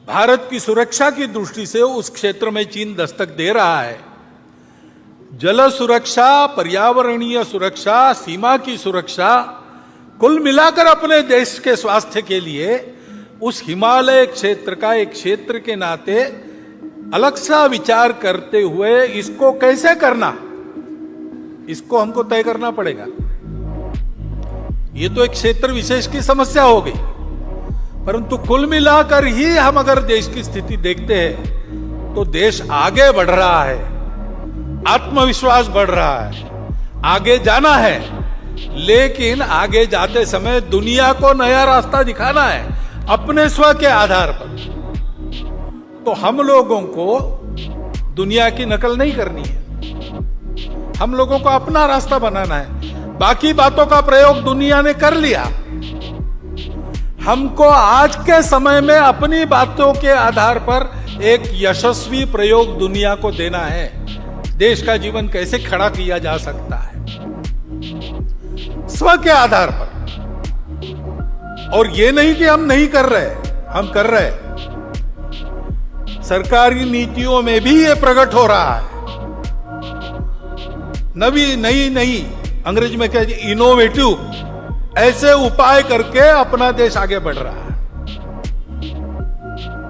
भारत की सुरक्षा की दृष्टि से उस क्षेत्र में चीन दस्तक दे रहा है। जल सुरक्षा, पर्यावरणीय सुरक्षा, सीमा की सुरक्षा, कुल मिलाकर अपने देश के स्वास्थ्य के लिए उस हिमालय क्षेत्र का एक क्षेत्र के नाते अलग सा विचार करते हुए इसको कैसे करना, इसको हमको तय करना पड़ेगा। ये तो एक क्षेत्र विशेष की समस्या हो गई, परंतु कुल मिलाकर ही हम अगर देश की स्थिति देखते हैं तो देश आगे बढ़ रहा है, आत्मविश्वास बढ़ रहा है, आगे जाना है, लेकिन आगे जाते समय दुनिया को नया रास्ता दिखाना है अपने स्व के आधार पर। तो हम लोगों को दुनिया की नकल नहीं करनी है, हम लोगों को अपना रास्ता बनाना है। बाकी बातों का प्रयोग दुनिया ने कर लिया, हमको आज के समय में अपनी बातों के आधार पर एक यशस्वी प्रयोग दुनिया को देना है। देश का जीवन कैसे खड़ा किया जा सकता है स्व के आधार पर, और ये नहीं कि हम नहीं कर रहे, हम कर रहे। सरकारी नीतियों में भी ये प्रकट हो रहा है। नई अंग्रेजी में कहते हैं इनोवेटिव, ऐसे उपाय करके अपना देश आगे बढ़ रहा है।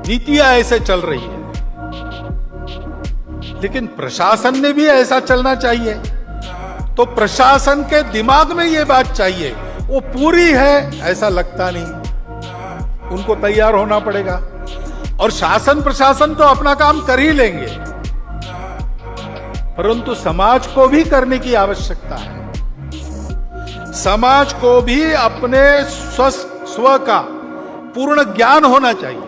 नीतियां ऐसे चल रही है, लेकिन प्रशासन ने भी ऐसा चलना चाहिए। तो प्रशासन के दिमाग में ये बात चाहिए, वो पूरी है ऐसा लगता नहीं, उनको तैयार होना पड़ेगा। और शासन प्रशासन तो अपना काम कर ही लेंगे, परंतु समाज को भी करने की आवश्यकता है। समाज को भी अपने स्व का पूर्ण ज्ञान होना चाहिए।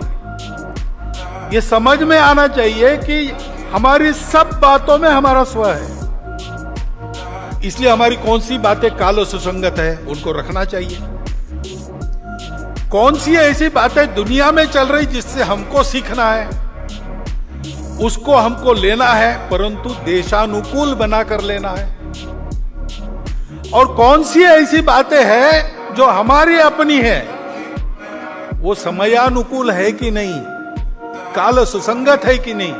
ये समझ में आना चाहिए कि हमारी सब बातों में हमारा स्व है, इसलिए हमारी कौन सी बातें काल सुसंगत है उनको रखना चाहिए। कौन सी ऐसी बातें दुनिया में चल रही जिससे हमको सीखना है, उसको हमको लेना है, परंतु देशानुकूल बनाकर लेना है। और कौन सी ऐसी बातें हैं जो हमारी अपनी है, वो समयानुकूल है कि नहीं, काल सुसंगत है कि नहीं,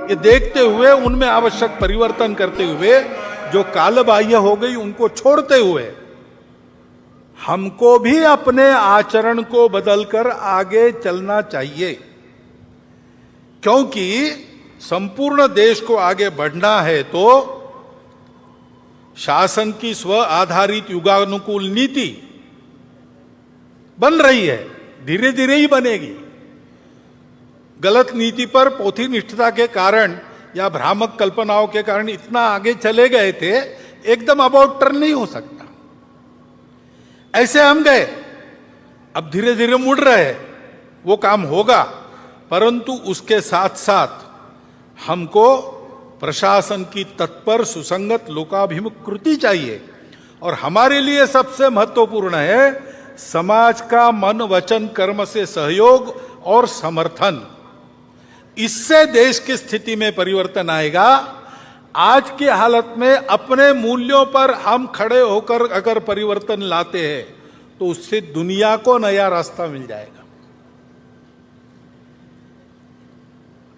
ये देखते हुए उनमें आवश्यक परिवर्तन करते हुए, जो कालबाह्य हो गई उनको छोड़ते हुए, हमको भी अपने आचरण को बदलकर आगे चलना चाहिए। क्योंकि संपूर्ण देश को आगे बढ़ना है तो शासन की स्व आधारित युगानुकूल नीति बन रही है, धीरे धीरे ही बनेगी। गलत नीति पर पोथी निष्ठता के कारण या भ्रामक कल्पनाओं के कारण इतना आगे चले गए थे, एकदम अबाउट टर्न नहीं हो सकता। ऐसे हम गए, अब धीरे धीरे मुड़ रहे, वो काम होगा, परंतु उसके साथ साथ हमको प्रशासन की तत्पर सुसंगत लोकाभिमुख कृति चाहिए। और हमारे लिए सबसे महत्वपूर्ण है समाज का मन वचन कर्म से सहयोग और समर्थन। इससे देश की स्थिति में परिवर्तन आएगा। आज की हालत में अपने मूल्यों पर हम खड़े होकर अगर परिवर्तन लाते हैं तो उससे दुनिया को नया रास्ता मिल जाएगा।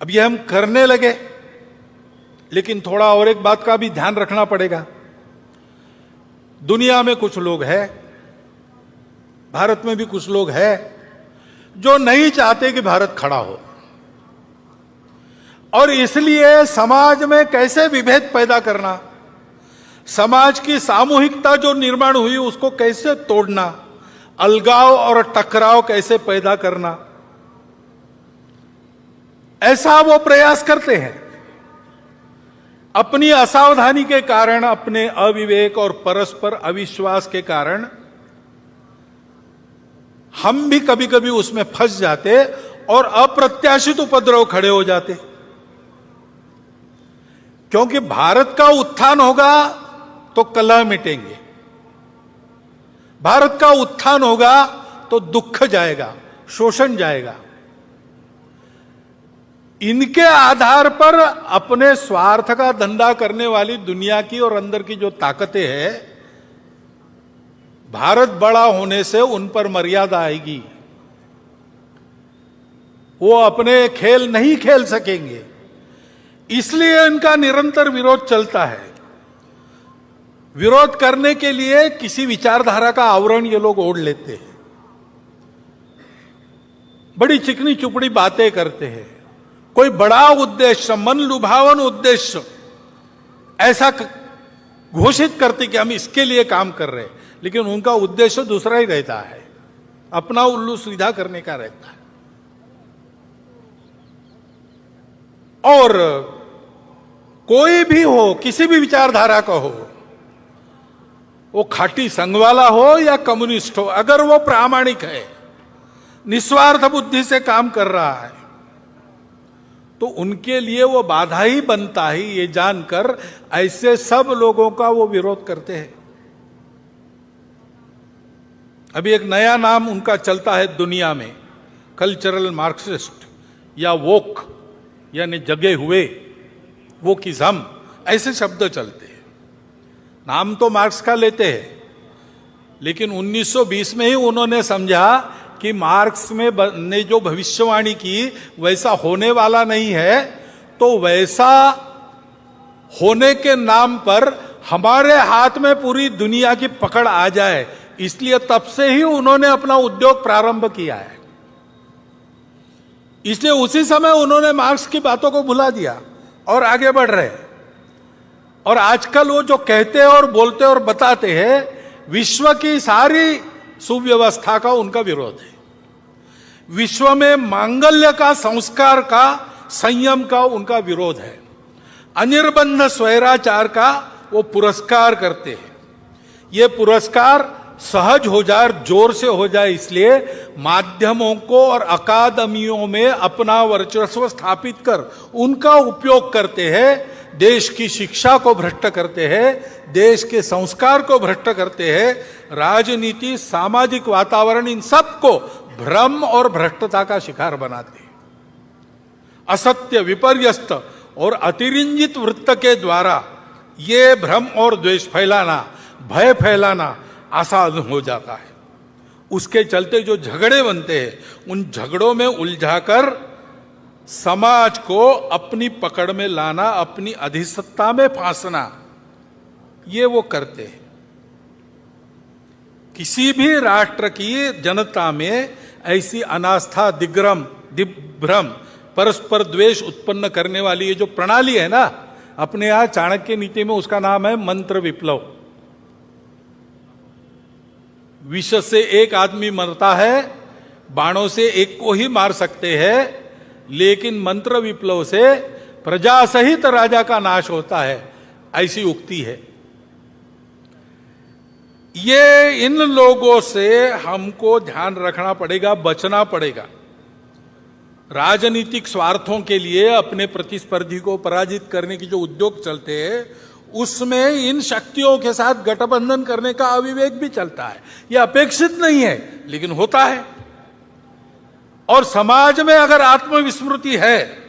अब ये हम करने लगे, लेकिन थोड़ा और एक बात का भी ध्यान रखना पड़ेगा। दुनिया में कुछ लोग हैं, भारत में भी कुछ लोग हैं जो नहीं चाहते कि भारत खड़ा हो, और इसलिए समाज में कैसे विभेद पैदा करना, समाज की सामूहिकता जो निर्माण हुई उसको कैसे तोड़ना, अलगाव और टकराव कैसे पैदा करना, ऐसा वो प्रयास करते हैं। अपनी असावधानी के कारण, अपने अविवेक और परस्पर अविश्वास के कारण हम भी कभी कभी उसमें फंस जाते और अप्रत्याशित उपद्रव खड़े हो जाते। क्योंकि भारत का उत्थान होगा तो कलह मिटेंगे, भारत का उत्थान होगा तो दुख जाएगा, शोषण जाएगा। इनके आधार पर अपने स्वार्थ का धंधा करने वाली दुनिया की और अंदर की जो ताकतें हैं, भारत बड़ा होने से उन पर मर्यादा आएगी। वो अपने खेल नहीं खेल सकेंगे, इसलिए इनका निरंतर विरोध चलता है। विरोध करने के लिए किसी विचारधारा का आवरण ये लोग ओढ़ लेते हैं, बड़ी चिकनी चुपड़ी बातें करते हैं, कोई बड़ा उद्देश्य, मन लुभावन उद्देश्य ऐसा घोषित करते कि हम इसके लिए काम कर रहे हैं, लेकिन उनका उद्देश्य दूसरा ही रहता है, अपना उल्लू सीधा करने का रहता है। और कोई भी हो, किसी भी विचारधारा का हो, वो खाटी संघ वाला हो या कम्युनिस्ट हो, अगर वो प्रामाणिक है, निस्वार्थ बुद्धि से काम कर रहा है, तो उनके लिए वो बाधा ही बनता है। ये जानकर ऐसे सब लोगों का वो विरोध करते हैं। अभी एक नया नाम उनका चलता है दुनिया में, कल्चरल मार्क्सिस्ट या वोक, यानी जगे हुए, वोकिज्म, ऐसे शब्द चलते हैं। नाम तो मार्क्स का लेते हैं, लेकिन 1920 में ही उन्होंने समझा कि मार्क्स ने जो भविष्यवाणी की वैसा होने वाला नहीं है, तो वैसा होने के नाम पर हमारे हाथ में पूरी दुनिया की पकड़ आ जाए, इसलिए तब से ही उन्होंने अपना उद्योग प्रारंभ किया है। इसलिए उसी समय उन्होंने मार्क्स की बातों को भुला दिया और आगे बढ़ रहे हैं। और आजकल वो जो कहते हैं और बोलते और बताते हैं, विश्व की सारी सुव्यवस्था का उनका विरोध है। विश्व में मांगल्य का, संस्कार का, संयम का उनका विरोध है। अनिर्बंध स्वैराचार का वो पुरस्कार करते हैं। ये पुरस्कार सहज हो जाए, जोर से हो जाए, इसलिए माध्यमों को और अकादमियों में अपना वर्चस्व स्थापित कर उनका उपयोग करते हैं। देश की शिक्षा को भ्रष्ट करते हैं, देश के संस्कार को भ्रष्ट करते हैं, राजनीति, सामाजिक वातावरण, इन सब को भ्रम और भ्रष्टता का शिकार बनाते हैं। असत्य, विपर्यस्त और अतिरंजित वृत्त के द्वारा ये भ्रम और द्वेष फैलाना, भय फैलाना आसान हो जाता है। उसके चलते जो झगड़े बनते हैं, उन झगड़ों में उलझाकर समाज को अपनी पकड़ में लाना, अपनी अधिसत्ता में फांसना, ये वो करते हैं। किसी भी राष्ट्र की जनता में ऐसी अनास्था, दिग्भ्रम, परस्पर द्वेष उत्पन्न करने वाली ये जो प्रणाली है ना, अपने यहां चाणक्य नीति में उसका नाम है मंत्र विप्लव। विष से एक आदमी मरता है, बाणों से एक को ही मार सकते हैं, लेकिन मंत्र विप्लव से प्रजा सहित राजा का नाश होता है, ऐसी उक्ति है। ये इन लोगों से हमको ध्यान रखना पड़ेगा, बचना पड़ेगा। राजनीतिक स्वार्थों के लिए अपने प्रतिस्पर्धी को पराजित करने की जो उद्योग चलते हैं, उसमें इन शक्तियों के साथ गठबंधन करने का अविवेक भी चलता है। यह अपेक्षित नहीं है, लेकिन होता है। और समाज में अगर आत्मविस्मृति है,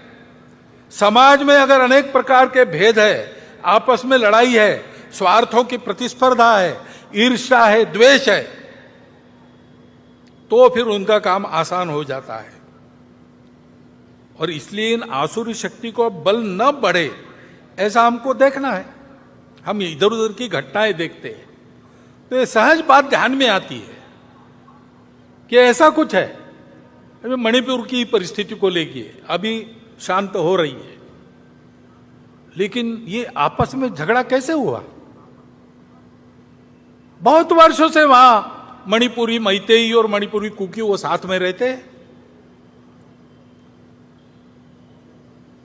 समाज में अगर अनेक प्रकार के भेद है, आपस में लड़ाई है, स्वार्थों की प्रतिस्पर्धा है, ईर्ष्या है, द्वेष है, तो फिर उनका काम आसान हो जाता है। और इसलिए इन आसुरी शक्ति को बल न बढ़े, ऐसा हमको देखना है। हम इधर उधर की घटनाएं देखते हैं तो ये सहज बात ध्यान में आती है कि ऐसा कुछ है। अभी मणिपुर की परिस्थिति को लेकर अभी शांत हो रही है, लेकिन ये आपस में झगड़ा कैसे हुआ? बहुत वर्षों से वहां मणिपुरी मैतेई और मणिपुरी कुकी वो साथ में रहते हैं,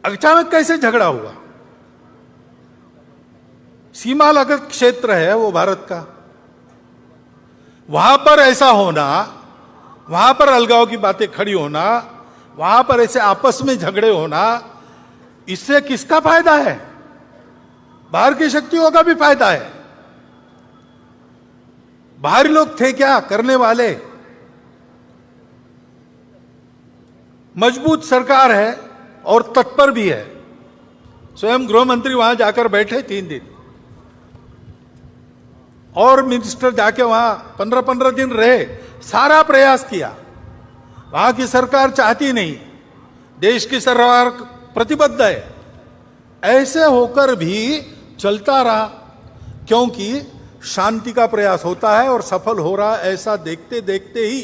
अचानक कैसे झगड़ा हुआ? सीमा लगत क्षेत्र है वो भारत का, वहां पर ऐसा होना, वहां पर अलगाव की बातें खड़ी होना, वहां पर ऐसे आपस में झगड़े होना, इससे किसका फायदा है? बाहर की शक्तियों का भी फायदा है। बाहरी लोग थे क्या करने वाले? मजबूत सरकार है और तत्पर भी है। स्वयं गृह मंत्री वहां जाकर बैठे 3 दिन, और मिनिस्टर जाके वहां 15-15 दिन रहे, सारा प्रयास किया। वहां की सरकार चाहती नहीं देश की सरकार प्रतिबद्ध है, ऐसे होकर भी चलता रहा, क्योंकि शांति का प्रयास होता है और सफल हो रहा, ऐसा देखते देखते ही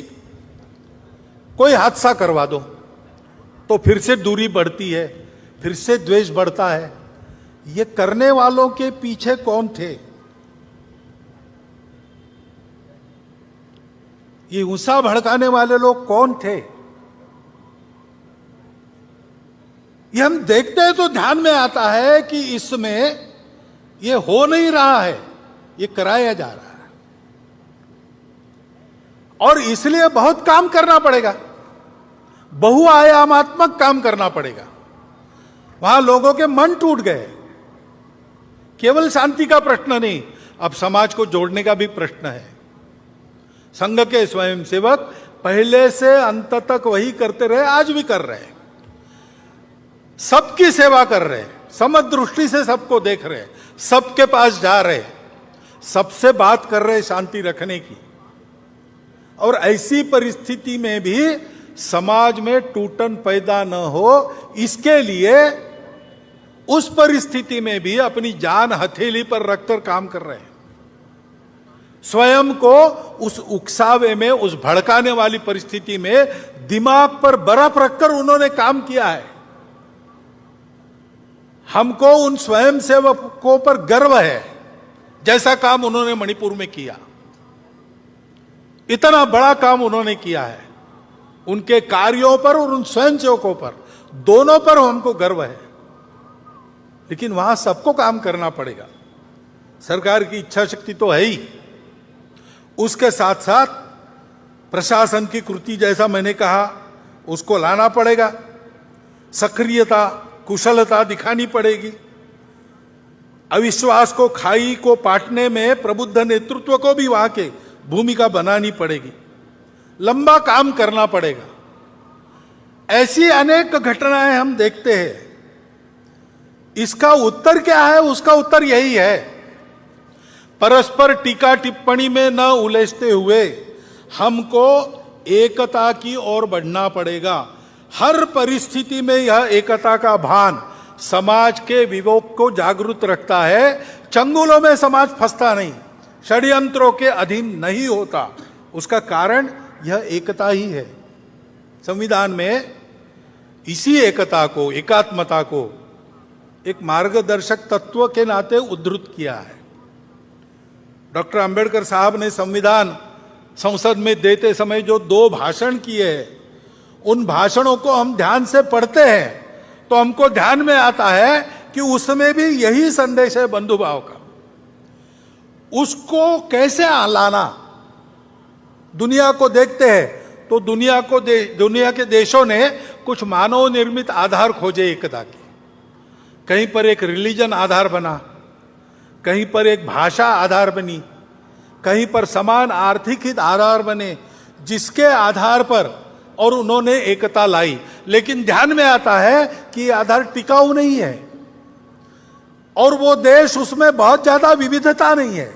कोई हादसा करवा दो तो फिर से दूरी बढ़ती है, फिर से द्वेष बढ़ता है। ये करने वालों के पीछे कौन थे? ये गुस्सा भड़काने वाले लोग कौन थे? ये हम देखते हैं तो ध्यान में आता है कि इसमें ये हो नहीं रहा है, ये कराया जा रहा है, और इसलिए बहुत काम करना पड़ेगा, बहुआयामात्मक काम करना पड़ेगा। वहां लोगों के मन टूट गए। केवल शांति का प्रश्न नहीं, अब समाज को जोड़ने का भी प्रश्न है। संघ के स्वयंसेवक पहले से अंत तक वही करते रहे, आज भी कर रहे हैं, सबकी सेवा कर रहे हैं, समदृष्टि से सबको देख रहे हैं, सबके पास जा रहे हैं, सबसे बात कर रहे हैं शांति रखने की। और ऐसी परिस्थिति में भी समाज में टूटन पैदा न हो, इसके लिए उस परिस्थिति में भी अपनी जान हथेली पर रखकर काम कर रहे हैं। स्वयं को उस उकसावे में, उस भड़काने वाली परिस्थिति में दिमाग पर बर्फ रखकर उन्होंने काम किया है। हमको उन स्वयंसेवकों पर गर्व है, जैसा काम उन्होंने मणिपुर में किया। इतना बड़ा काम उन्होंने किया है, उनके कार्यों पर और उन स्वयंसेवकों पर, दोनों पर हमको गर्व है। लेकिन वहां सबको काम करना पड़ेगा। सरकार की इच्छा शक्ति तो है ही, उसके साथ साथ प्रशासन की कृति, जैसा मैंने कहा, उसको लाना पड़ेगा। सक्रियता, कुशलता दिखानी पड़ेगी। अविश्वास को, खाई को पाटने में प्रबुद्ध नेतृत्व को भी वहां के भूमिका बनानी पड़ेगी। लंबा काम करना पड़ेगा। ऐसी अनेक घटनाएं हम देखते हैं। इसका उत्तर क्या है? उसका उत्तर यही है, परस्पर टीका टिप्पणी में न उलझते हुए हमको एकता की ओर बढ़ना पड़ेगा। हर परिस्थिति में यह एकता का भान समाज के विवेक को जागरूक रखता है। चंगुलों में समाज फंसता नहीं, षड्यंत्रों के अधीन नहीं होता। उसका कारण यह एकता ही है। संविधान में इसी एकता को, एकात्मता को एक मार्गदर्शक तत्व के नाते उद्धृत किया है। डॉक्टर अंबेडकर साहब ने संविधान संसद में देते समय जो 2 भाषण किए हैं, उन भाषणों को हम ध्यान से पढ़ते हैं तो हमको ध्यान में आता है कि उसमें भी यही संदेश है बंधुभाव का। उसको कैसे लाना? दुनिया को देखते हैं तो दुनिया के देशों ने कुछ मानव निर्मित आधार खोजे एकता के। कहीं पर एक रिलीजन आधार बना, कहीं पर एक भाषा आधार बनी, कहीं पर समान आर्थिक हित आधार बने, जिसके आधार पर और उन्होंने एकता लाई। लेकिन ध्यान में आता है कि आधार टिकाऊ नहीं है और वो देश, उसमें बहुत ज्यादा विविधता नहीं है।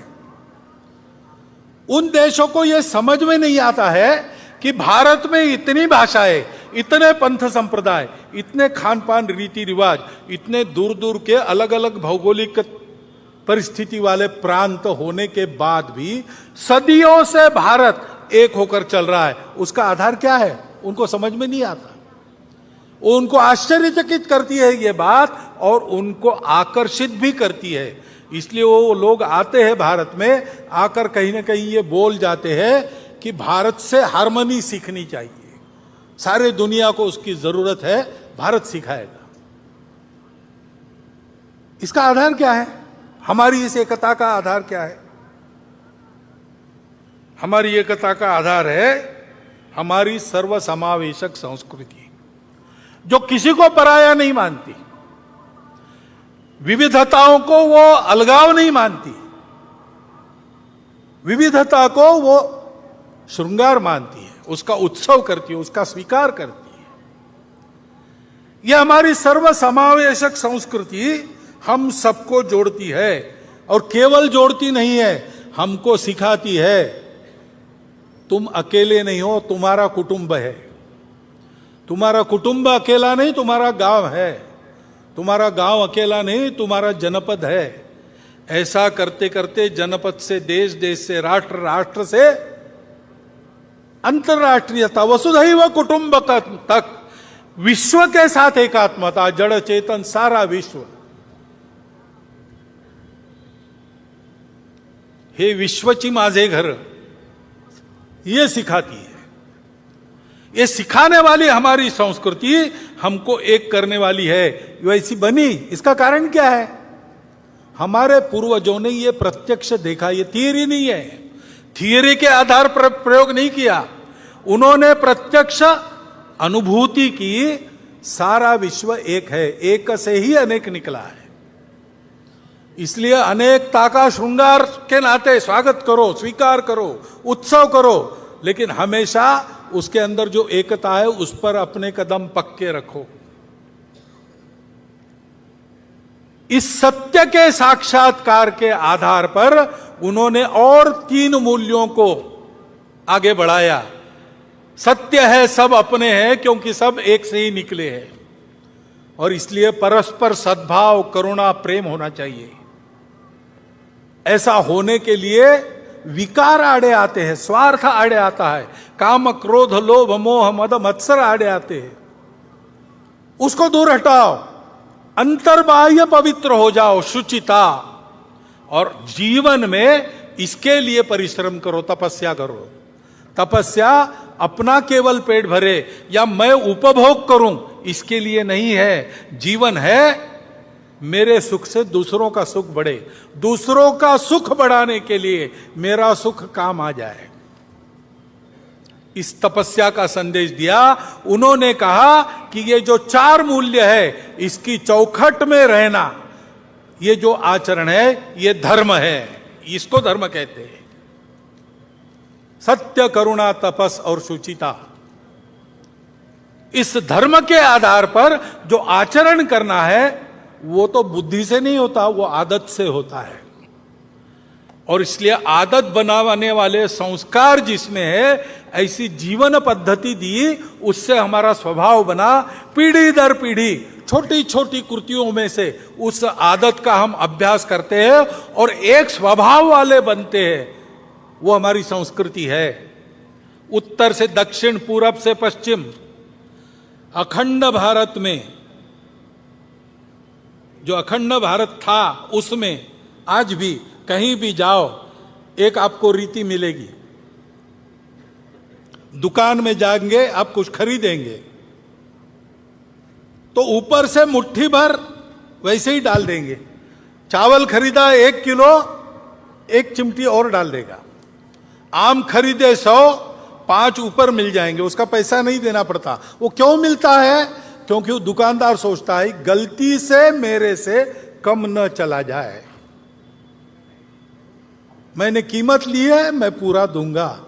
उन देशों को यह समझ में नहीं आता है कि भारत में इतनी भाषाएं, इतने पंथ संप्रदाय, इतने खान पान रीति रिवाज, इतने दूर दूर के अलग अलग भौगोलिक परिस्थिति वाले प्रांत होने के बाद भी सदियों से भारत एक होकर चल रहा है। उसका आधार क्या है? उनको समझ में नहीं आता। उनको आश्चर्यचकित करती है ये बात और उनको आकर्षित भी करती है। इसलिए वो लोग आते हैं भारत में, आकर कहीं ना कहीं ये बोल जाते हैं कि भारत से हार्मनी सीखनी चाहिए, सारे दुनिया को उसकी जरूरत है, भारत सिखाएगा। इसका आधार क्या है? हमारी इस एकता का आधार क्या है? हमारी एकता का आधार है हमारी सर्वसमावेशक संस्कृति, जो किसी को पराया नहीं मानती, विविधताओं को वो अलगाव नहीं मानती, विविधता को वो श्रृंगार मानती है, उसका उत्सव करती है, उसका स्वीकार करती है। यह हमारी सर्वसमावेशक संस्कृति हम सबको जोड़ती है और केवल जोड़ती नहीं है, हमको सिखाती है तुम अकेले नहीं हो, तुम्हारा कुटुंब है। तुम्हारा कुटुंब अकेला नहीं, तुम्हारा गांव है। तुम्हारा गांव अकेला नहीं, तुम्हारा जनपद है। ऐसा करते करते जनपद से देश, देश से राष्ट्र, राष्ट्र से अंतरराष्ट्रीयता, वसुधैव कुटुंबकम तक विश्व के साथ एकात्मता, जड़ चेतन सारा विश्व। हे विश्वची माझे घर, ये सिखाती है। ये सिखाने वाली हमारी संस्कृति हमको एक करने वाली है, वैसी बनी। इसका कारण क्या है? हमारे पूर्वजों ने ये प्रत्यक्ष देखा। ये थियरी नहीं है, थियरी के आधार पर प्रयोग नहीं किया। उन्होंने प्रत्यक्ष अनुभूति की, सारा विश्व एक है, एक से ही अनेक निकला है। इसलिए अनेकता का श्रृंगार के नाते स्वागत करो, स्वीकार करो, उत्सव करो, लेकिन हमेशा उसके अंदर जो एकता है उस पर अपने कदम पक्के रखो। इस सत्य के साक्षात्कार के आधार पर उन्होंने और 3 मूल्यों को आगे बढ़ाया। सत्य है, सब अपने हैं, क्योंकि सब एक से ही निकले हैं। और इसलिए परस्पर सद्भाव, करुणा, प्रेम होना चाहिए। ऐसा होने के लिए विकार आड़े आते हैं, स्वार्थ आड़े आता है, काम, क्रोध, लोभ, मोह, मद, मत्सर आड़े आते हैं। उसको दूर हटाओ, अंतर्बाह्य पवित्र हो जाओ, शुचिता। और जीवन में इसके लिए परिश्रम करो, तपस्या करो। तपस्या अपना केवल पेट भरे या मैं उपभोग करूं, इसके लिए नहीं है। जीवन है मेरे सुख से दूसरों का सुख बढ़े, दूसरों का सुख बढ़ाने के लिए मेरा सुख काम आ जाए। इस तपस्या का संदेश दिया। उन्होंने कहा कि ये जो 4 मूल्य है, इसकी चौखट में रहना, ये जो आचरण है, ये धर्म है। इसको धर्म कहते हैं। सत्य, करुणा, तपस और शुचिता। इस धर्म के आधार पर जो आचरण करना है, वो तो बुद्धि से नहीं होता, वो आदत से होता है। और इसलिए आदत बनाने वाले संस्कार जिसमें है, ऐसी जीवन पद्धति दी, उससे हमारा स्वभाव बना। पीढ़ी दर पीढ़ी छोटी छोटी कृतियों में से उस आदत का हम अभ्यास करते हैं और एक स्वभाव वाले बनते हैं। वो हमारी संस्कृति है। उत्तर से दक्षिण, पूरब से पश्चिम, अखंड भारत में, जो अखंड भारत था, उसमें आज भी कहीं भी जाओ, एक आपको रीति मिलेगी। दुकान में जाएंगे, आप कुछ खरीदेंगे तो ऊपर से मुट्ठी भर वैसे ही डाल देंगे। चावल खरीदा 1 किलो, 1 चिमटी और डाल देगा। आम खरीदे 100, 5 ऊपर मिल जाएंगे, उसका पैसा नहीं देना पड़ता। वो क्यों मिलता है? क्योंकि वो दुकानदार सोचता है गलती से मेरे से कम न चला जाए, मैंने कीमत ली है, मैं पूरा दूंगा।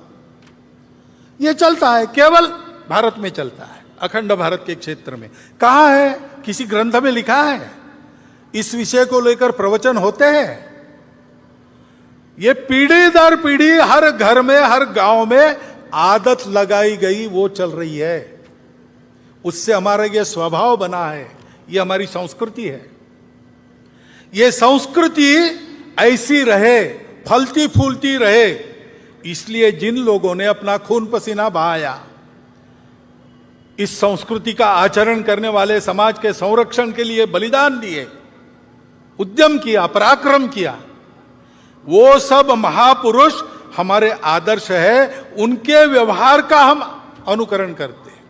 ये चलता है, केवल भारत में चलता है, अखंड भारत के क्षेत्र में। कहां है? किसी ग्रंथ में लिखा है? इस विषय को लेकर प्रवचन होते हैं? ये पीढ़ी दर पीढ़ी हर घर में, हर गांव में आदत लगाई गई, वो चल रही है। उससे हमारा ये स्वभाव बना है, ये हमारी संस्कृति है। ये संस्कृति ऐसी रहे, फलती फूलती रहे, इसलिए जिन लोगों ने अपना खून पसीना बहाया, इस संस्कृति का आचरण करने वाले समाज के संरक्षण के लिए बलिदान दिए, उद्यम किया, पराक्रम किया, वो सब महापुरुष हमारे आदर्श है। उनके व्यवहार का हम अनुकरण करते हैं।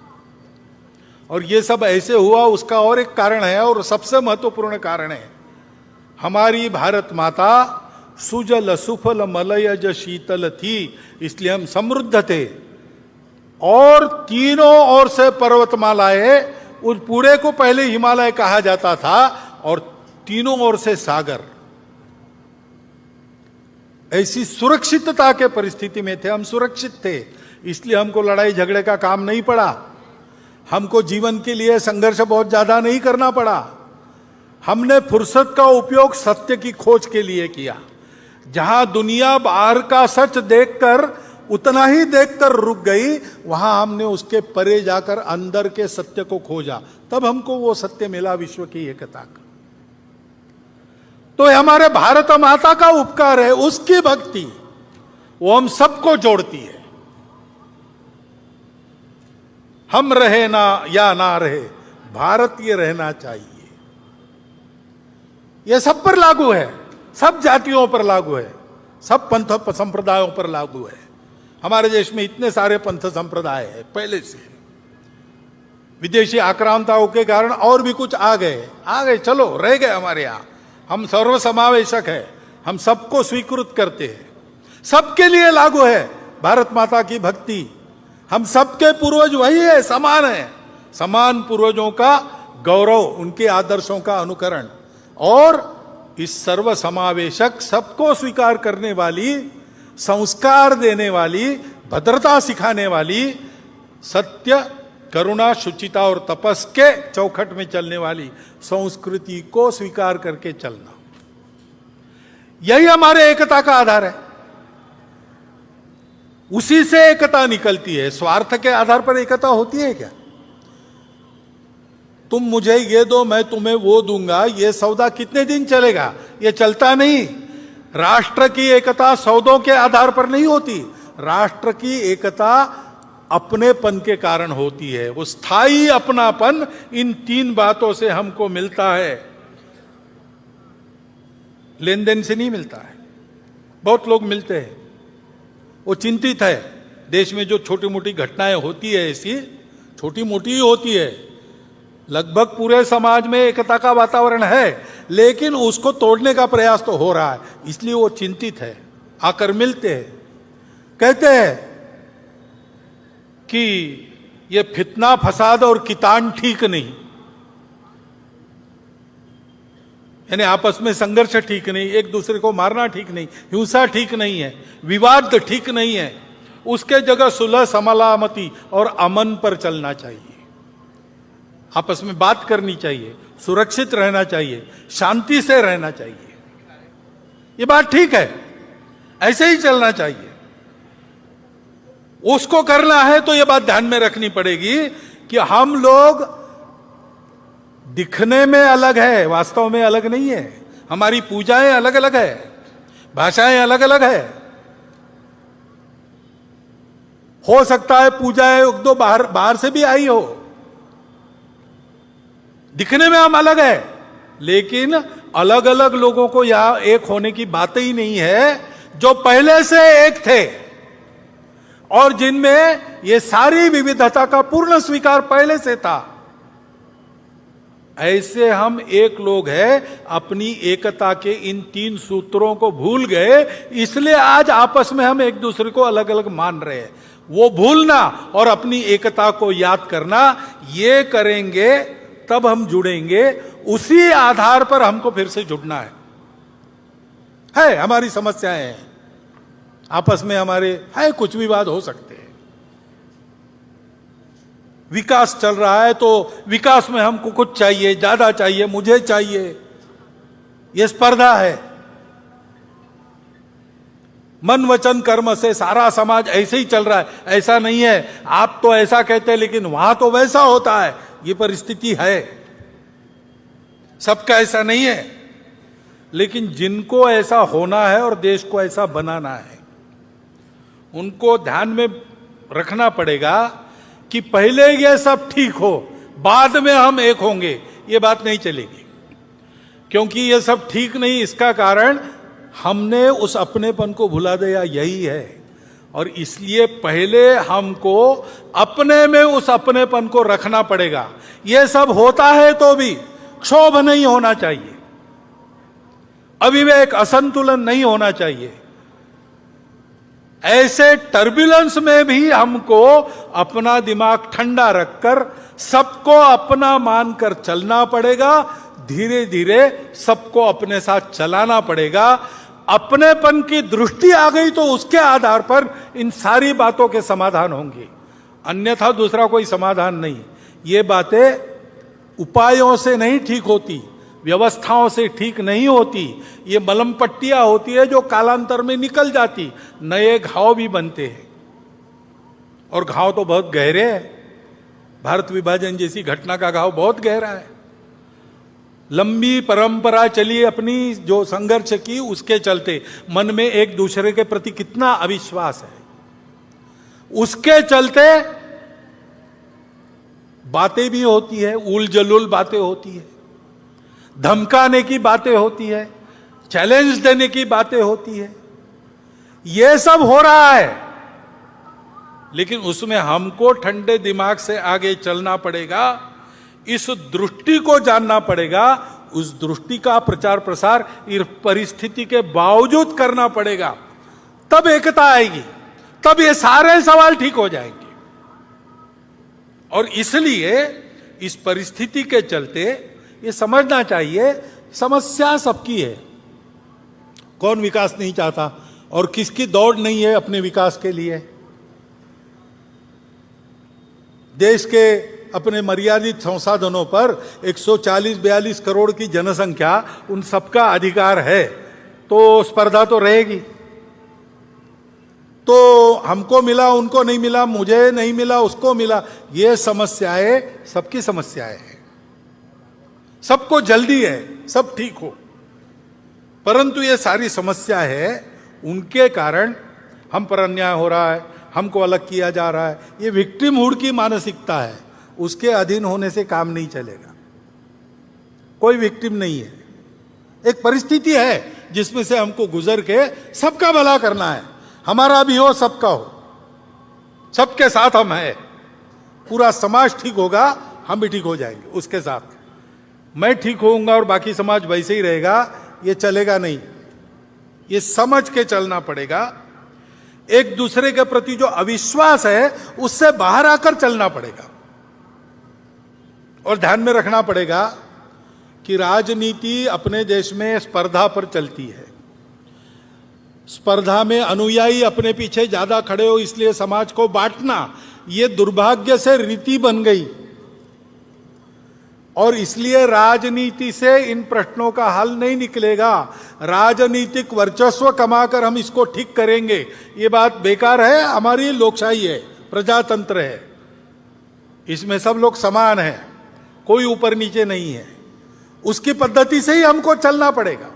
और ये सब ऐसे हुआ, उसका और एक कारण है, और सबसे महत्वपूर्ण कारण है, हमारी भारत माता सुजल सुफल मलयज शीतल थी, इसलिए हम समृद्ध थे। और तीनों ओर से पर्वतमालाएं, उस पूरे को पहले हिमालय कहा जाता था, और तीनों ओर से सागर। ऐसी सुरक्षितता के परिस्थिति में थे, हम सुरक्षित थे, इसलिए हमको लड़ाई झगड़े का काम नहीं पड़ा। हमको जीवन के लिए संघर्ष बहुत ज्यादा नहीं करना पड़ा। हमने फुर्सत का उपयोग सत्य की खोज के लिए किया। जहां दुनिया बाहर का सच देखकर उतना ही देखकर रुक गई, वहां हमने उसके परे जाकर अंदर के सत्य को खोजा, तब हमको वो सत्य मिला विश्व की एकता का। तो हमारे भारत माता का उपकार है, उसकी भक्ति वो हम सबको जोड़ती है। हम रहे ना या ना रहे, भारतीय रहना चाहिए। यह सब पर लागू है, सब जातियों पर लागू है, सब पंथ संप्रदायों पर लागू है। हमारे देश में इतने सारे पंथ संप्रदाय है पहले से, विदेशी आक्रांताओं के कारण और भी कुछ आ गए, चलो रह गए हमारे यहां। हम सर्वसमावेशक है, हम सबको स्वीकृत करते हैं, सबके लिए लागू है भारत माता की भक्ति। हम सबके पूर्वज वही है, समान है, समान पूर्वजों का गौरव, उनके आदर्शों का अनुकरण, और इस सर्वसमावेशक सबको स्वीकार करने वाली, संस्कार देने वाली, भद्रता सिखाने वाली, सत्य, करुणा, शुचिता और तपस के चौखट में चलने वाली संस्कृति को स्वीकार करके चलना, यही हमारे एकता का आधार है। उसी से एकता निकलती है। स्वार्थ के आधार पर एकता होती है क्या? तुम मुझे ये दो, मैं तुम्हें वो दूंगा, ये सौदा कितने दिन चलेगा? ये चलता नहीं। राष्ट्र की एकता सौदों के आधार पर नहीं होती। राष्ट्र की एकता अपनेपन के कारण होती है। वो स्थायी अपनापन इन तीन बातों से हमको मिलता है, लेन देन से नहीं मिलता है। बहुत लोग मिलते हैं, वो चिंतित है। देश में जो छोटी मोटी घटनाएं होती है, ऐसी छोटी मोटी ही होती है, लगभग पूरे समाज में एकता का वातावरण है, लेकिन उसको तोड़ने का प्रयास तो हो रहा है, इसलिए वो चिंतित है। आकर मिलते हैं, कहते हैं कि ये फितना फसाद और कितान ठीक नहीं, यानी आपस में संघर्ष ठीक नहीं, एक दूसरे को मारना ठीक नहीं, हिंसा ठीक नहीं है, विवाद ठीक नहीं है। उसके जगह सुलह, समलामती और अमन पर चलना चाहिए। आपस में बात करनी चाहिए, सुरक्षित रहना चाहिए, शांति से रहना चाहिए। ये बात ठीक है, ऐसे ही चलना चाहिए। उसको करना है तो ये बात ध्यान में रखनी पड़ेगी कि हम लोग दिखने में अलग है, वास्तव में अलग नहीं है। हमारी पूजाएं अलग अलग है, भाषाएं अलग अलग है। हो सकता है पूजाएं एक दो बाहर से भी आई हो, दिखने में हम अलग है, लेकिन अलग अलग लोगों को यहां एक होने की बात ही नहीं है, जो पहले से एक थे और जिनमें ये सारी विविधता का पूर्ण स्वीकार पहले से था। ऐसे हम एक लोग हैं, अपनी एकता के इन तीन सूत्रों को भूल गए, इसलिए आज आपस में हम एक दूसरे को अलग अलग मान रहे हैं। वो भूलना और अपनी एकता को याद करना, ये करेंगे तब हम जुड़ेंगे। उसी आधार पर हमको फिर से जुड़ना है। हमारी समस्याएं हैं, आपस में हमारे है कुछ विवाद हो सकते हैं। विकास चल रहा है तो विकास में हमको कुछ चाहिए, ज्यादा चाहिए, मुझे चाहिए, यह स्पर्धा है। मन वचन कर्म से सारा समाज ऐसे ही चल रहा है, ऐसा नहीं है। आप तो ऐसा कहते हैं लेकिन वहां तो वैसा होता है, ये परिस्थिति है। सबका ऐसा नहीं है, लेकिन जिनको ऐसा होना है और देश को ऐसा बनाना है, उनको ध्यान में रखना पड़ेगा कि पहले ये सब ठीक हो, बाद में हम एक होंगे, ये बात नहीं चलेगी। क्योंकि ये सब ठीक नहीं, इसका कारण हमने उस अपनेपन को भुला दिया, यही है। और इसलिए पहले हमको अपने में उस अपनेपन को रखना पड़ेगा। ये सब होता है तो भी क्षोभ नहीं होना चाहिए, अविवेक, असंतुलन नहीं होना चाहिए। ऐसे टर्बुलेंस में भी हमको अपना दिमाग ठंडा रखकर सबको अपना मानकर चलना पड़ेगा। धीरे धीरे सबको अपने साथ चलाना पड़ेगा। अपनेपन की दृष्टि आ गई तो उसके आधार पर इन सारी बातों के समाधान होंगे, अन्यथा दूसरा कोई समाधान नहीं। ये बातें उपायों से नहीं ठीक होती, व्यवस्थाओं से ठीक नहीं होती। ये मलम पट्टियां होती है जो कालांतर में निकल जाती, नए घाव भी बनते हैं। और घाव तो बहुत गहरे हैं। भारत विभाजन जैसी घटना का घाव बहुत गहरा है। लंबी परंपरा चली अपनी जो संघर्ष की, उसके चलते मन में एक दूसरे के प्रति कितना अविश्वास है, उसके चलते बातें भी होती है, उल जलुल बातें होती है, धमकाने की बातें होती है, चैलेंज देने की बातें होती है। यह सब हो रहा है, लेकिन उसमें हमको ठंडे दिमाग से आगे चलना पड़ेगा। इस दृष्टि को जानना पड़ेगा, उस दृष्टि का प्रचार प्रसार इस परिस्थिति के बावजूद करना पड़ेगा। तब एकता आएगी, तब ये सारे सवाल ठीक हो जाएंगे। और इसलिए इस परिस्थिति के चलते ये समझना चाहिए, समस्या सबकी है। कौन विकास नहीं चाहता और किसकी दौड़ नहीं है अपने विकास के लिए। देश के अपने मर्यादित संसाधनों पर 140-42 करोड़ की जनसंख्या, उन सबका अधिकार है, तो स्पर्धा तो रहेगी। तो हमको मिला, उनको नहीं मिला, मुझे नहीं मिला, उसको मिला, ये समस्याएं सबकी समस्याएं हैं। सबको जल्दी है सब ठीक हो, परंतु ये सारी समस्या है, उनके कारण हम पर अन्याय हो रहा है, हमको अलग किया जा रहा है। ये विक्टिमहुड की मानसिकता है, उसके अधीन होने से काम नहीं चलेगा। कोई विक्टिम नहीं है, एक परिस्थिति है जिसमें से हमको गुजर के सबका भला करना है। हमारा भी हो, सबका हो, सबके साथ हम हैं। पूरा समाज ठीक होगा, हम भी ठीक हो जाएंगे उसके साथ। मैं ठीक होऊंगा और बाकी समाज वैसे ही रहेगा, ये चलेगा नहीं। ये समझ के चलना पड़ेगा। एक दूसरे के प्रति जो अविश्वास है उससे बाहर आकर चलना पड़ेगा। और ध्यान में रखना पड़ेगा कि राजनीति अपने देश में स्पर्धा पर चलती है। स्पर्धा में अनुयायी अपने पीछे ज्यादा खड़े हो, इसलिए समाज को बांटना ये दुर्भाग्य से रीति बन गई। और इसलिए राजनीति से इन प्रश्नों का हल नहीं निकलेगा। राजनीतिक वर्चस्व कमाकर हम इसको ठीक करेंगे, ये बात बेकार है। हमारी लोकशाही है, प्रजातंत्र है, इसमें सब लोग समान हैं, कोई ऊपर नीचे नहीं है। उसकी पद्धति से ही हमको चलना पड़ेगा।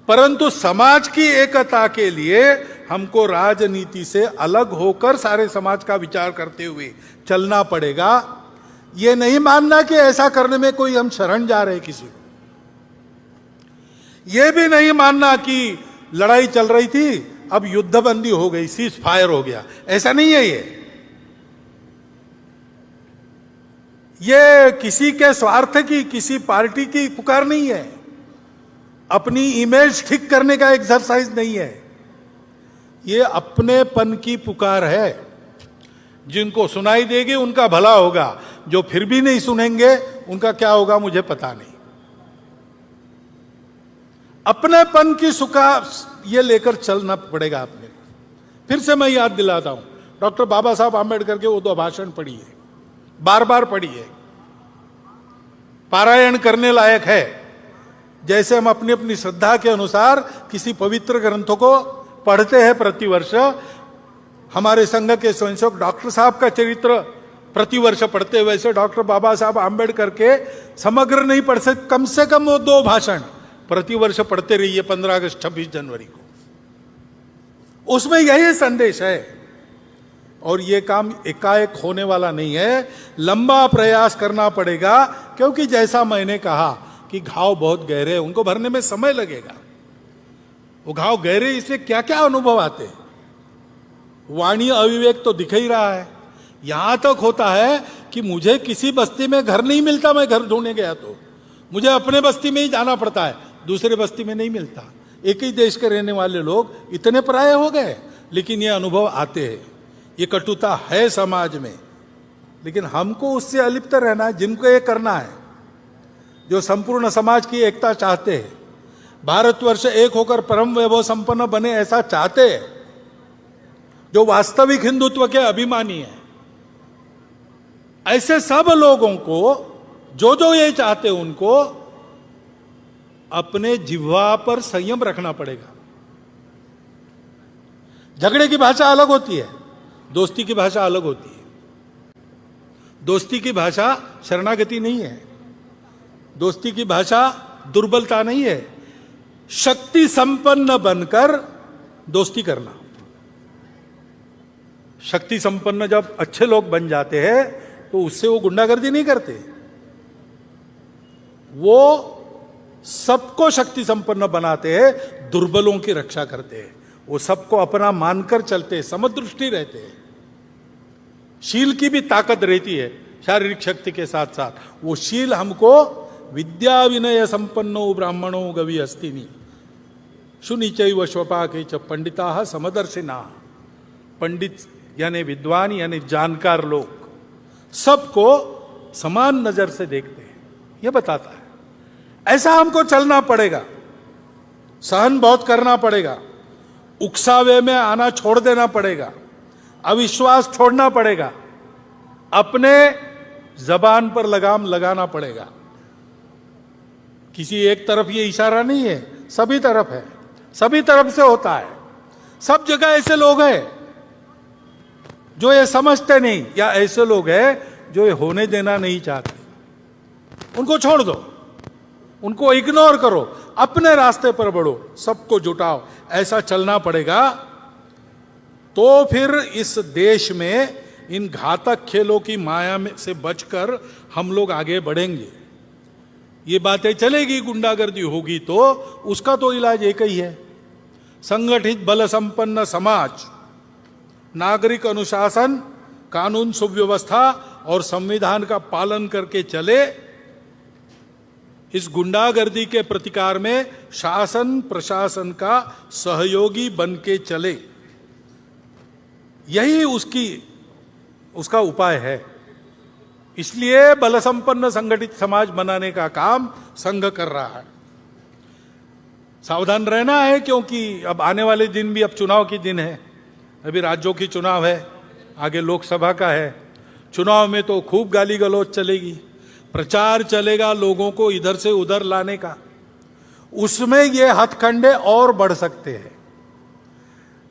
परंतु समाज की एकता के लिए हमको राजनीति से अलग होकर सारे समाज का विचार करते हुए चलना पड़ेगा। ये नहीं मानना कि ऐसा करने में कोई हम शरण जा रहे किसी को। यह भी नहीं मानना कि लड़ाई चल रही थी, अब युद्धबंदी हो गई, सीज फायर हो गया, ऐसा नहीं है। ये किसी के स्वार्थ की, किसी पार्टी की पुकार नहीं है, अपनी इमेज ठीक करने का एक्सरसाइज नहीं है। ये अपनेपन की पुकार है। जिनको सुनाई देगी उनका भला होगा, जो फिर भी नहीं सुनेंगे उनका क्या होगा मुझे पता नहीं। अपनेपन की सुखा ये लेकर चलना पड़ेगा अपने। फिर से मैं याद दिलाता हूं, डॉक्टर बाबा साहब आंबेडकर के वो 2 भाषण पढ़िए, बार बार पढ़िए, पारायण करने लायक है। जैसे हम अपनी अपनी श्रद्धा के अनुसार किसी पवित्र ग्रंथों को पढ़ते हैं प्रतिवर्ष, हमारे संघ के स्वयंसेवक डॉक्टर साहब का चरित्र प्रतिवर्ष पढ़ते, वैसे डॉक्टर बाबा साहब आंबेडकर के समग्र नहीं पढ़ सकते, कम से कम वो 2 भाषण प्रतिवर्ष पढ़ते रहिए 15 अगस्त 26 जनवरी को। उसमें यही संदेश है। और ये काम एकाएक होने वाला नहीं है, लंबा प्रयास करना पड़ेगा। क्योंकि जैसा मैंने कहा कि घाव बहुत गहरे हैं, उनको भरने में समय लगेगा। वो घाव गहरे इसलिए क्या क्या अनुभव आते हैं। वाणी अविवेक तो दिख ही रहा है। यहां तक होता है कि मुझे किसी बस्ती में घर नहीं मिलता, मैं घर ढूंढने गया तो मुझे अपने बस्ती में ही जाना पड़ता है, दूसरे बस्ती में नहीं मिलता। एक ही देश के रहने वाले लोग इतने पराये हो गए, लेकिन ये अनुभव आते हैं। ये कटुता है समाज में, लेकिन हमको उससे अलिप्त रहना है। जिनको ये करना है, जो संपूर्ण समाज की एकता चाहते हैं, भारतवर्ष एक होकर परम वैभव संपन्न बने ऐसा चाहते हैं, जो वास्तविक हिंदुत्व के अभिमानी हैं, ऐसे सब लोगों को, जो ये चाहते हैं, उनको अपने जिह्वा पर संयम रखना पड़ेगा। झगड़े की भाषा अलग होती है, दोस्ती की भाषा अलग होती है। दोस्ती की भाषा शरणागति नहीं है, दोस्ती की भाषा दुर्बलता नहीं है, शक्ति संपन्न बनकर दोस्ती करना। शक्ति संपन्न जब अच्छे लोग बन जाते हैं तो उससे वो गुंडागर्दी नहीं करते, वो सबको शक्ति संपन्न बनाते हैं, दुर्बलों की रक्षा करते हैं, वो सबको अपना मानकर चलते हैं, समदृष्टि रहते हैं। शील की भी ताकत रहती है शारीरिक शक्ति के साथ साथ, वो शील हमको विद्या विनय संपन्नो ब्राह्मणो गवि हस्तिनी सुनिचैव स्वपाके च पंडिता समदर्शिना। पंडित यानी विद्वान यानी जानकार लोग सबको समान नजर से देखते हैं, यह बताता है। ऐसा हमको चलना पड़ेगा, सहन बहुत करना पड़ेगा, उकसावे में आना छोड़ देना पड़ेगा, अविश्वास छोड़ना पड़ेगा, अपने जबान पर लगाम लगाना पड़ेगा। किसी एक तरफ ये इशारा नहीं है, सभी तरफ है, सभी तरफ से होता है। सब जगह ऐसे लोग हैं जो ये समझते नहीं, या ऐसे लोग हैं जो ये होने देना नहीं चाहते। उनको छोड़ दो, उनको इग्नोर करो, अपने रास्ते पर बढ़ो, सबको जुटाओ। ऐसा चलना पड़ेगा तो फिर इस देश में इन घातक खेलों की माया में से बचकर हम लोग आगे बढ़ेंगे। ये बातें चलेगी, गुंडागर्दी होगी तो उसका तो इलाज एक ही है, संगठित बल संपन्न समाज, नागरिक अनुशासन, कानून सुव्यवस्था और संविधान का पालन करके चले। इस गुंडागर्दी के प्रतिकार में शासन प्रशासन का सहयोगी बन के चले, यही उसका उपाय है। इसलिए बल संपन्न संगठित समाज बनाने का काम संघ कर रहा है। सावधान रहना है, क्योंकि अब आने वाले दिन भी अब चुनाव के दिन है। अभी राज्यों की चुनाव है, आगे लोकसभा का है। चुनाव में तो खूब गाली गलौज चलेगी, प्रचार चलेगा लोगों को इधर से उधर लाने का। उसमें ये हथकंडे और बढ़ सकते हैं।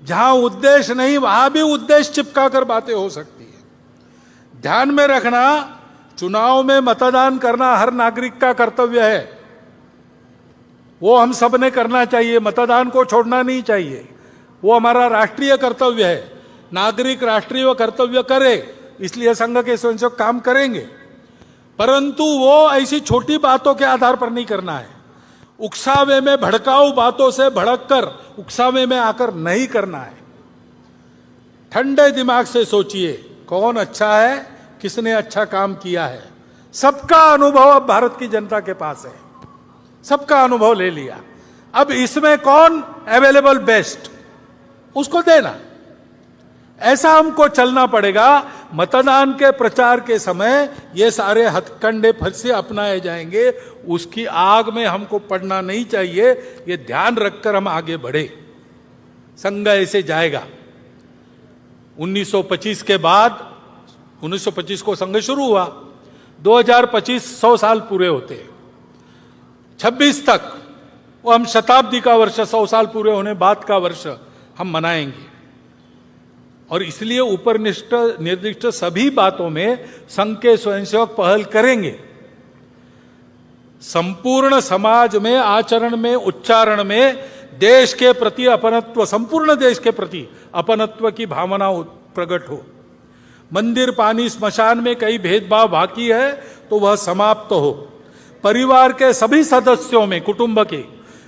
जहां उद्देश्य नहीं वहां भी उद्देश्य चिपका कर बातें हो सकती है। ध्यान में रखना, चुनाव में मतदान करना हर नागरिक का कर्तव्य है, वो हम सब ने करना चाहिए, मतदान को छोड़ना नहीं चाहिए, वो हमारा राष्ट्रीय कर्तव्य है। नागरिक राष्ट्रीय कर्तव्य करे, इसलिए संघ के स्वयंसेवक काम करेंगे, परंतु वो ऐसी छोटी बातों के आधार पर नहीं करना है। उकसावे में भड़काऊ बातों से भड़ककर उकसावे में आकर नहीं करना है। ठंडे दिमाग से सोचिए कौन अच्छा है, किसने अच्छा काम किया है। सबका अनुभव अब भारत की जनता के पास है, सबका अनुभव ले लिया। अब इसमें कौन अवेलेबल बेस्ट, उसको देना। ऐसा हमको चलना पड़ेगा। मतदान के प्रचार के समय ये सारे हथकंडे फिर से अपनाए जाएंगे, उसकी आग में हमको पड़ना नहीं चाहिए। ये ध्यान रखकर हम आगे बढ़े। संघ ऐसे जाएगा। 1925 के बाद, 1925 को संघ शुरू हुआ, 2025 100 साल पूरे होते हैं। 26 तक वो हम शताब्दी का वर्ष, 100 साल पूरे होने बाद का वर्ष हम मनाएंगे। और इसलिए ऊपर निर्दिष्ट सभी बातों में संघ के स्वयंसेवक पहल करेंगे। संपूर्ण समाज में, आचरण में, उच्चारण में देश के प्रति अपनत्व, संपूर्ण देश के प्रति अपनत्व की भावना प्रकट हो। मंदिर, पानी, स्मशान में कई भेदभाव बाकी है तो वह समाप्त हो। परिवार के सभी सदस्यों में, कुटुंब के,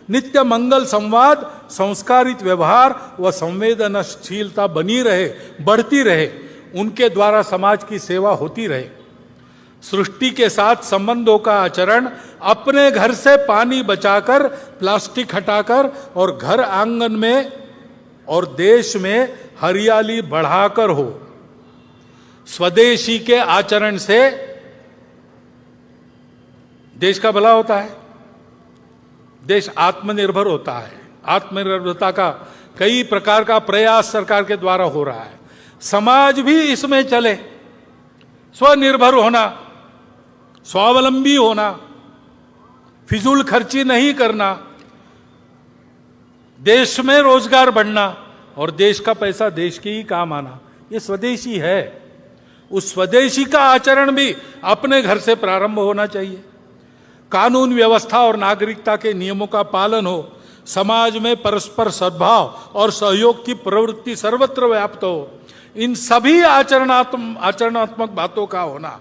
नित्य मंगल संवाद, संस्कारित व्यवहार व संवेदनशीलता बनी रहे, बढ़ती रहे। उनके द्वारा समाज की सेवा होती रहे। सृष्टि के साथ संबंधों का आचरण अपने घर से पानी बचाकर, प्लास्टिक हटाकर और घर आंगन में और देश में हरियाली बढ़ाकर हो। स्वदेशी के आचरण से देश का भला होता है, देश आत्मनिर्भर होता है। आत्मनिर्भरता का कई प्रकार का प्रयास सरकार के द्वारा हो रहा है। समाज भी इसमें चले, स्वनिर्भर होना, स्वावलंबी होना, फिजूल खर्ची नहीं करना, देश में रोजगार बढ़ना और देश का पैसा देश के ही काम आना, ये स्वदेशी है। उस स्वदेशी का आचरण भी अपने घर से प्रारंभ होना चाहिए। कानून व्यवस्था और नागरिकता के नियमों का पालन हो, समाज में परस्पर सद्भाव और सहयोग की प्रवृत्ति सर्वत्र व्याप्त हो, इन सभी आचरणात्मक बातों का होना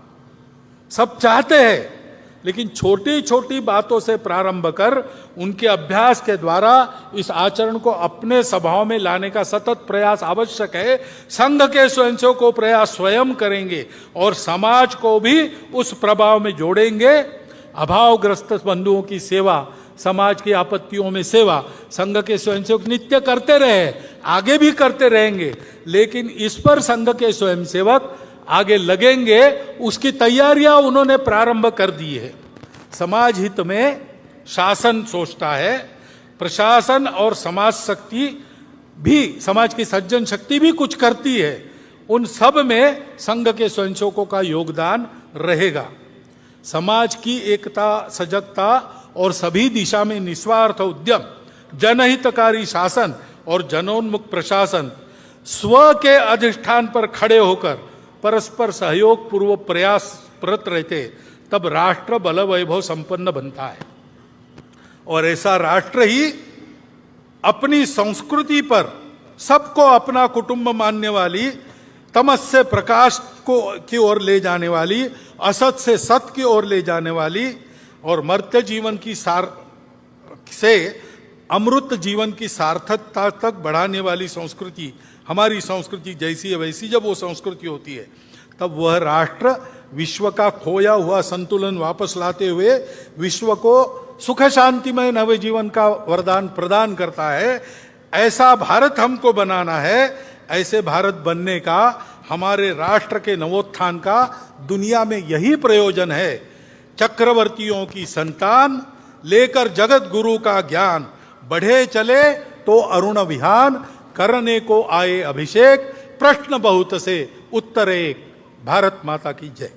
सब चाहते हैं। लेकिन छोटी छोटी बातों से प्रारंभ कर उनके अभ्यास के द्वारा इस आचरण को अपने स्वभाव में लाने का सतत प्रयास आवश्यक है। संघ के स्वयंसेवकों प्रयास स्वयं करेंगे और समाज को भी उस प्रभाव में जोड़ेंगे। अभावग्रस्त बंधुओं की सेवा, समाज की आपत्तियों में सेवा संघ के स्वयंसेवक नित्य करते रहे, आगे भी करते रहेंगे। लेकिन इस पर संघ के स्वयंसेवक आगे लगेंगे, उसकी तैयारियां उन्होंने प्रारंभ कर दी है। समाज हित में शासन सोचता है, प्रशासन और समाज शक्ति भी, समाज की सज्जन शक्ति भी कुछ करती है। उन सब में संघ के स्वयंसेवकों का योगदान रहेगा। समाज की एकता, सजगता और सभी दिशा में निस्वार्थ उद्यम, जनहितकारी शासन और जनोन्मुख प्रशासन स्व के अधिष्ठान पर खड़े होकर परस्पर सहयोग पूर्वक प्रयासरत रहते, तब राष्ट्र बल वैभव संपन्न बनता है। और ऐसा राष्ट्र ही अपनी संस्कृति पर सबको अपना कुटुंब मानने वाली, तमस से प्रकाश को की ओर ले जाने वाली, असत से सत की ओर ले जाने वाली और मर्त्य जीवन की से अमृत जीवन की सार्थकता तक बढ़ाने वाली संस्कृति, हमारी संस्कृति जैसी है वैसी जब वो संस्कृति होती है, तब वह राष्ट्र विश्व का खोया हुआ संतुलन वापस लाते हुए विश्व को सुख शांतिमय नव जीवन का वरदान प्रदान करता है। ऐसा भारत हमको बनाना है। ऐसे भारत बनने का, हमारे राष्ट्र के नवोत्थान का दुनिया में यही प्रयोजन है। चक्रवर्तियों की संतान लेकर जगत गुरु का ज्ञान, बढ़े चले तो अरुण विहान, करने को आए अभिषेक, प्रश्न बहुत से उत्तर एक। भारत माता की जय।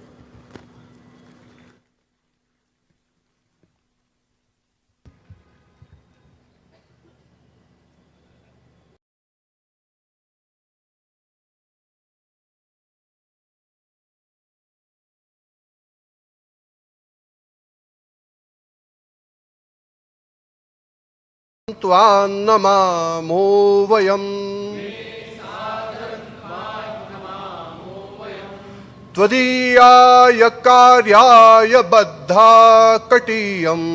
त्वान्नमामो वयम् त्वदीयाय कार्याय बद्धा कटीयम्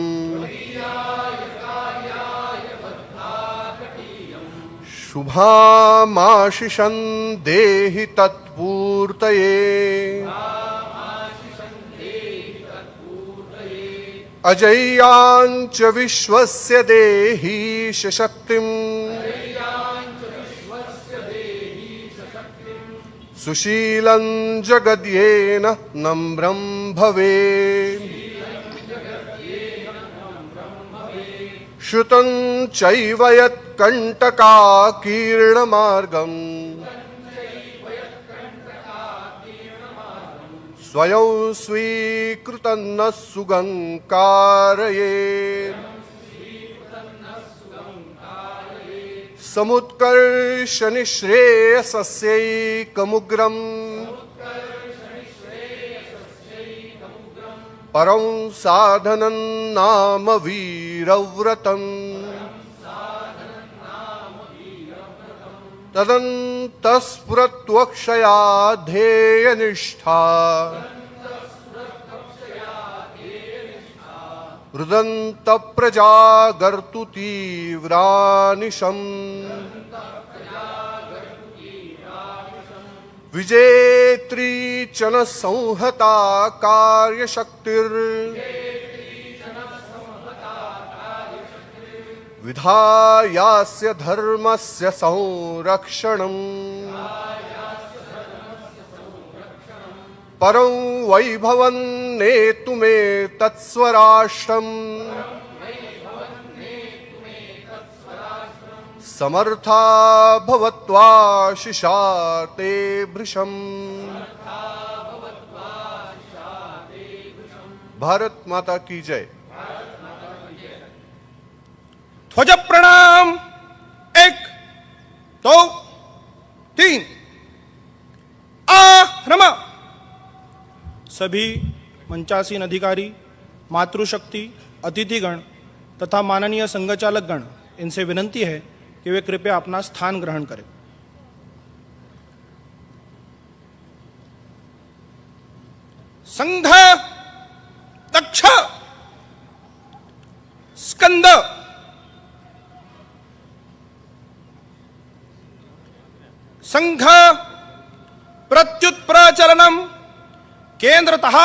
शुभामाशिषं देहि तत्पूर्तये अजय्यांच विश्वस्य देहि शक्तिम् सुशीलं जगद्येन नम्रं भवेत् श्रुतं चैव यत्कण्टकाकीर्णमार्गम् स्वयं स्वीकृतं न सुगङ्कारयेत् समुत्कर्ष निःश्रेयसस्यैकमुग्रम् परं साधनं नाम वीरव्रतम् तदन्तस्फुरत्वक्षया ध्येयनिष्ठा रुदन्त प्रजागर्तु तीव्रानिशम् विजेत्री च न संहता कार्यशक्तिर् विधायास्य धर्मस्य संरक्षणम् परं वैभवं नेतुमे तत्स्वराष्ट्रम् समर्था भवत्वा शिशाते भृशम्। भारत माता की जय। ध्वज प्रणाम। 1 2 3। रमा। सभी मंचासीन अधिकारी, मातृशक्ति, अतिथिगण तथा माननीय संघचालक गण, इनसे विनंती है कि वे कृपया अपना स्थान ग्रहण करें। संघ दक्ष स्कंद संघ प्रत्युत प्रचलनम केंद्रतः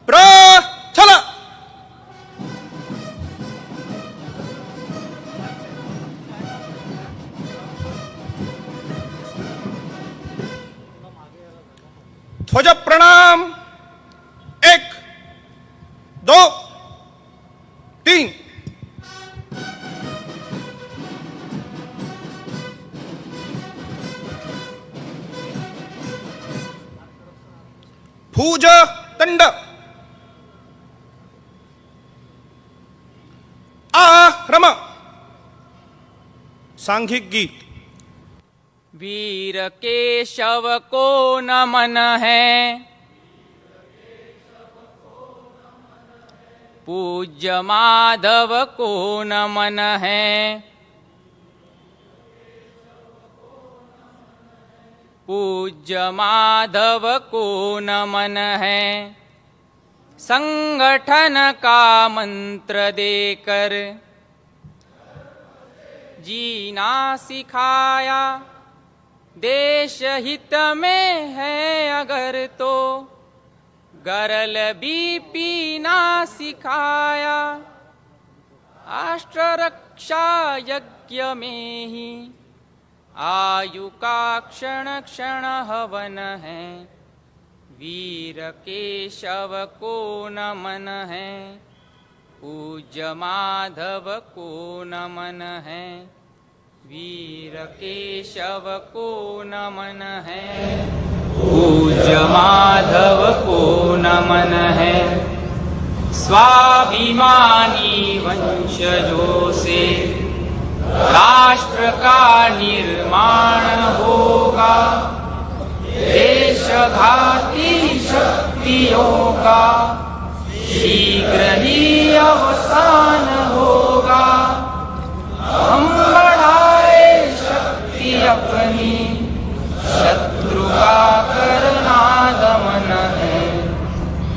प्रचल। ध्वज प्रणाम 1 2 3। भूज दंड आरम। सांघिक गीत। वीर केशव को नमन है, पूज्य माधव को नमन है, पूज्य माधव को नमन है। संगठन का मंत्र देकर जीना सिखाया, देश हित में है अगर तो गरल भी पीना सिखाया। राष्ट्र रक्षा यज्ञ में ही आयु का क्षण क्षण हवन है, वीर केशव को नमन है, पूज्य माधव को नमन है, वीर केशव को नमन है, पूज्य माधव को नमन है। स्वाभिमानी वंशजों से राष्ट्र का निर्माण होगा, देशघाती शक्तियों का शीघ्र ही अवसान होगा। हम बढ़ाए शक्ति अपनी, शत्रु का करना दमन है,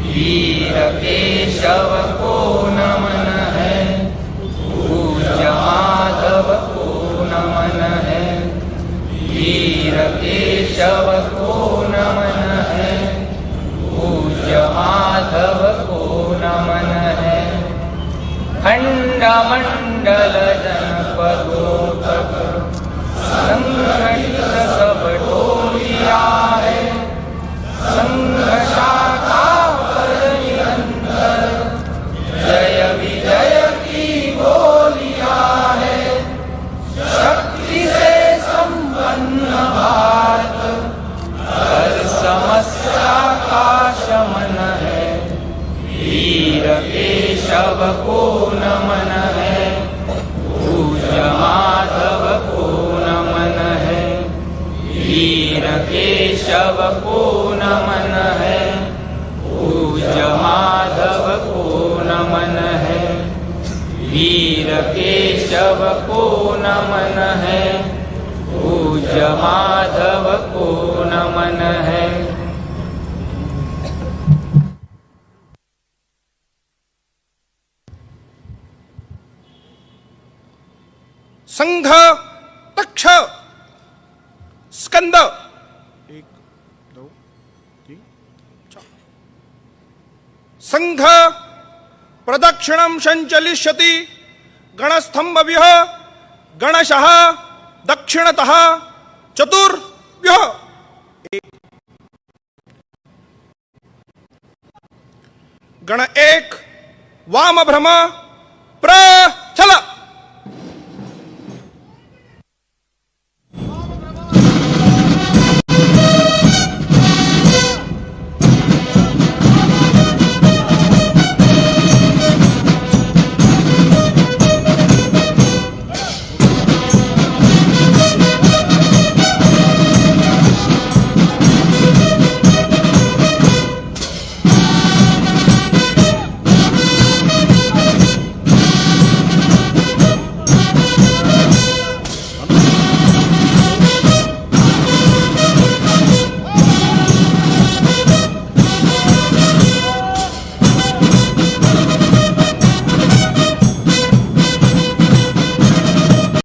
वीर केशव को नमन है, पूज्य माधव को नमन है, वीर केशव को नमन है, पूज्य माधव को नमन है। खंड मंडल जनपदों तक संगठित सब टोलिया है, संघ शाखा पर निरंतर जय विजय की बोलिया है। शक्ति से संपन्न भारत हर समस्या का शमन है, वीर केशव को नमन है, पूज्य माधव को नमन है, वीर केशव को नमन है, पूज्य माधव को नमन है, वीर केशव को नमन है, पूज्य माधव को नमन है। संघ तक्ष स्कंद 1 2 3 4। संघ प्रदक्षिणं संचलिष्यति, गणस्तंभव्यः गणशः दक्षिणतः चतुर्भ्यः। गण 1 वाम भ्रम प्रचल।